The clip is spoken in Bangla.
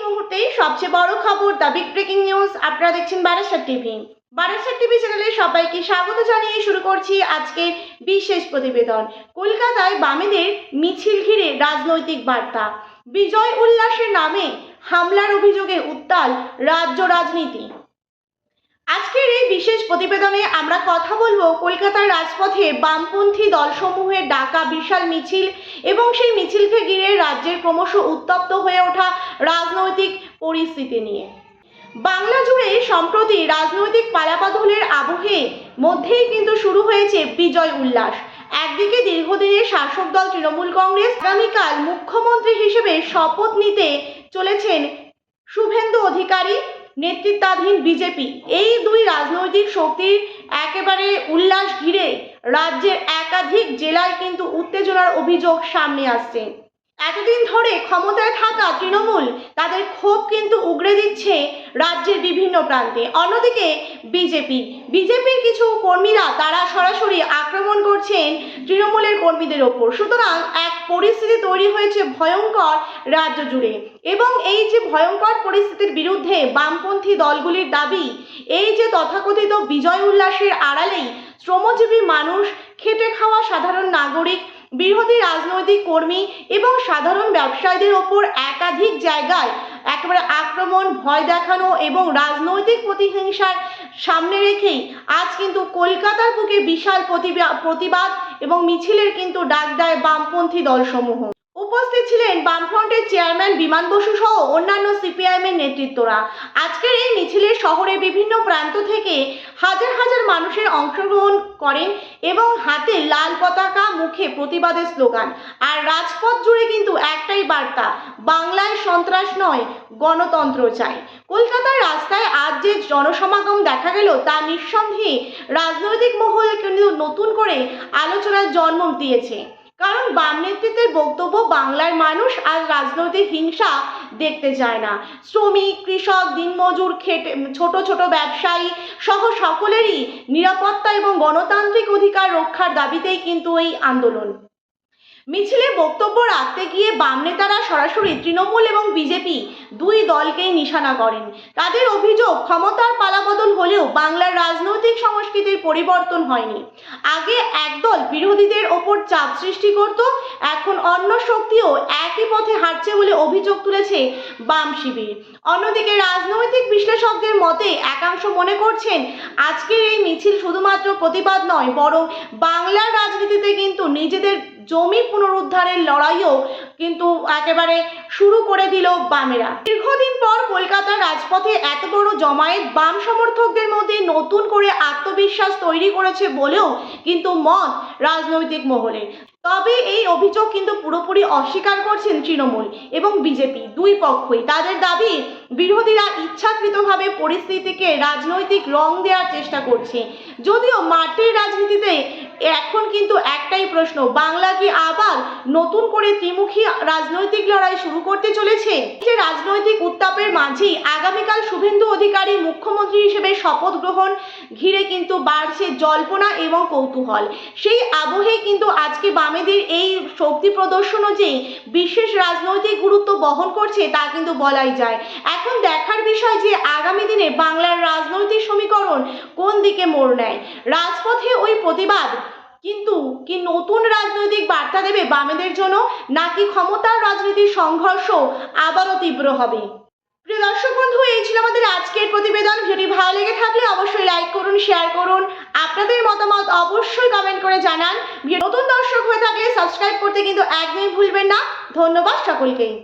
মুহূর্তে সবচেয়ে বড় খবর, দ্য বিগ ব্রেকিং নিউজ। আপনারা দেখছেন বারাসাত টিভি। বারাসাত টিভি চ্যানেলে সবাইকে স্বাগত জানিয়ে শুরু করছি আজকের বিশেষ প্রতিবেদন। কলকাতায় বামেদের মিছিল ঘিরে রাজনৈতিক বার্তা। বিজয় উল্লাসের নামে হামলার অভিযোগে উত্তাল রাজ্য রাজনীতি। আজকের এই বিশেষ প্রতিবেদনে আমরা কথা বলবো কলকাতার রাজপথে বামপন্থী দলসমূহের ডাকা বিশাল মিছিল এবং সেই মিছিলকে ঘিরে রাজ্যের ক্রমশ উত্তপ্ত হয়ে ওঠা রাজনৈতিক পরিস্থিতি নিয়ে। বাংলা জুড়ে সম্প্রতি রাজনৈতিক পালাবদলের আবহে মধ্যেই কিন্তু শুরু হয়েছে বিজয় উল্লাস। একদিকে দীর্ঘদিনের শাসক দল তৃণমূল কংগ্রেস আগামীকাল মুখ্যমন্ত্রী হিসেবে শপথ নিতে চলেছেন শুভেন্দু অধিকারী নেতৃত্বাধীন বিজেপি। এই দুই রাজনৈতিক শক্তির একেবারে উল্লাস ঘিরে রাজ্যের একাধিক জেলায় কিন্তু উত্তেজনার অভিযোগ সামনে আসছে। এতদিন ধরে ক্ষমতায় থাকা তৃণমূল তাদের ক্ষোভ কিন্তু উগরে দিচ্ছে রাজ্যের বিভিন্ন প্রান্তে। অন্যদিকে বিজেপির কিছু কর্মীরা তারা সরাসরি আক্রমণ করছেন তৃণমূলের কর্মীদের ওপর। সুতরাং এক পরিস্থিতি তৈরি হয়েছে ভয়ঙ্কর রাজ্য জুড়ে, এবং এই যে ভয়ঙ্কর পরিস্থিতির বিরুদ্ধে বামপন্থী দলগুলির দাবি, এই যে তথাকথিত বিজয় উল্লাসের আড়ালেই শ্রমজীবী মানুষ, খেটে খাওয়া সাধারণ নাগরিক, বিরোধী রাজনৈতিক কর্মী এবং সাধারণ ব্যবসায়ীদের ওপর একাধিক জায়গায় একেবারে আক্রমণ, ভয় দেখানো এবং রাজনৈতিক প্রতিহিংসার সামনে রেখেই আজ কিন্তু কলকাতার বুকে বিশাল প্রতিবাদ এবং মিছিলের কিন্তু ডাক দেয় বামপন্থী দলসমূহ। উপস্থিত ছিলেন বামফ্রন্টের চেয়ারম্যান বিমান বসু সহ অন্যান্য সিপিআইএমের নেতৃত্বরা। আজকের এই মিছিলে শহরের বিভিন্ন প্রান্ত থেকে হাজার হাজার মানুষের অংশগ্রহণ করেন এবং হাতে লাল পতাকা, মুখে প্রতিবাদের স্লোগান। আর রাজপথ জুড়ে কিন্তু একটাই বার্তা, বাংলায় সন্ত্রাস নয়, গণতন্ত্র চাই। কলকাতার রাস্তায় আজ যে জনসমাগম দেখা গেল তা নিঃসন্দেহে রাজনৈতিক মহলে কিন্তু নতুন করে আলোচনার জন্ম দিয়েছে। কারণ বাম নেতৃত্বের বক্তব্য, বাংলার মানুষ আজ রাজনৈতিক হিংসা দেখতে চায় না। শ্রমিক, কৃষক, দিনমজুর, ছোট ছোট ব্যবসায়ী সহ সকলেরই নিরাপত্তা এবং গণতান্ত্রিক অধিকার রক্ষার দাবিতেই কিন্তু এই আন্দোলন। মিছিলে বক্তব্য রাখতে গিয়ে বাম নেতারা সরাসরি তৃণমূল এবং বিজেপি দুই দলকেই নিশানা করেন। তাদের অভিযোগ, ক্ষমতার পালাবদল হলেও বাংলার রাজনৈতিক সংস্কৃতির পরিবর্তন হয়নি। আগে একদল বিরোধীদের ওপর চাপ সৃষ্টি করত, এখন অন্য শক্তিও একই পথে হাঁটছে বলে অভিযোগ তুলেছে বাম শিবির। অন্যদিকে রাজনৈতিক বিশ্লেষকদের মতে একাংশ মনে করছেন আজকের এই মিছিল শুধুমাত্র প্রতিবাদ নয়, বরং বাংলার রাজনীতিতে কিন্তু নিজেদের জমি পুনরুদ্ধারের লড়াইও কিন্তু একেবারে শুরু করে দিল বামেরা। দীর্ঘদিন পর কলকাতার রাজপথে এত বড় জমায়েত বাম সমর্থকদের মধ্যে নতুন করে আত্মবিশ্বাস তৈরি করেছে বলেও কিন্তু মত রাজনৈতিক মহলে। তবে এই অভিযোগ কিন্তু পুরোপুরি অস্বীকার করছেন তৃণমূল এবং বিজেপি দুই পক্ষই। তাদের দাবি, বিরোধীরা ইচ্ছাকৃতভাবে পরিস্থিতিকে রাজনৈতিক রং দেওয়ার চেষ্টা করছে। যদিও মাঠের রাজনীতিতে এখন কিন্তু একটাই প্রশ্ন, বাংলা কি আবার নতুন করে ত্রিমুখী রাজনৈতিক লড়াই শুরু করতে চলেছে? যে রাজনৈতিক উত্তাপের মাঝেই আগামীকাল শুভেন্দু অধিকারী মুখ্যমন্ত্রী হিসেবে শপথ গ্রহণ ঘিরে কিন্তু বাড়ছে জল্পনা এবং কৌতূহল। সেই আবহে কিন্তু আজকে বামেদের এই শক্তি প্রদর্শনও যে বিশেষ রাজনৈতিক গুরুত্ব বহন করছে তা কিন্তু বলাই যায়। এখন দেখার বিষয় যে আগামী দিনে বাংলার রাজনৈতিক সমীকরণ কোন দিকে মোড় নেয়। রাজপথে ওই প্রতিবাদ কিন্তু কি নতুন রাজনৈতিক বার্তা দেবে বামেদের জন্য, নাকি ক্ষমতার রাজনীতির সংঘর্ষ আবারও তীব্র হবে? প্রিয় দর্শক বন্ধু, এই ছিল আমাদের আজকের প্রতিবেদন। ভিডিওটি ভালো লেগে থাকলে অবশ্যই লাইক করুন, শেয়ার করুন, আপনাদের মতামত অবশ্যই কমেন্ট করে জানান। নতুন দর্শক হয়ে থাকলে সাবস্ক্রাইব করতে কিন্তু একদমই ভুলবেন না। ধন্যবাদ সকলকেই।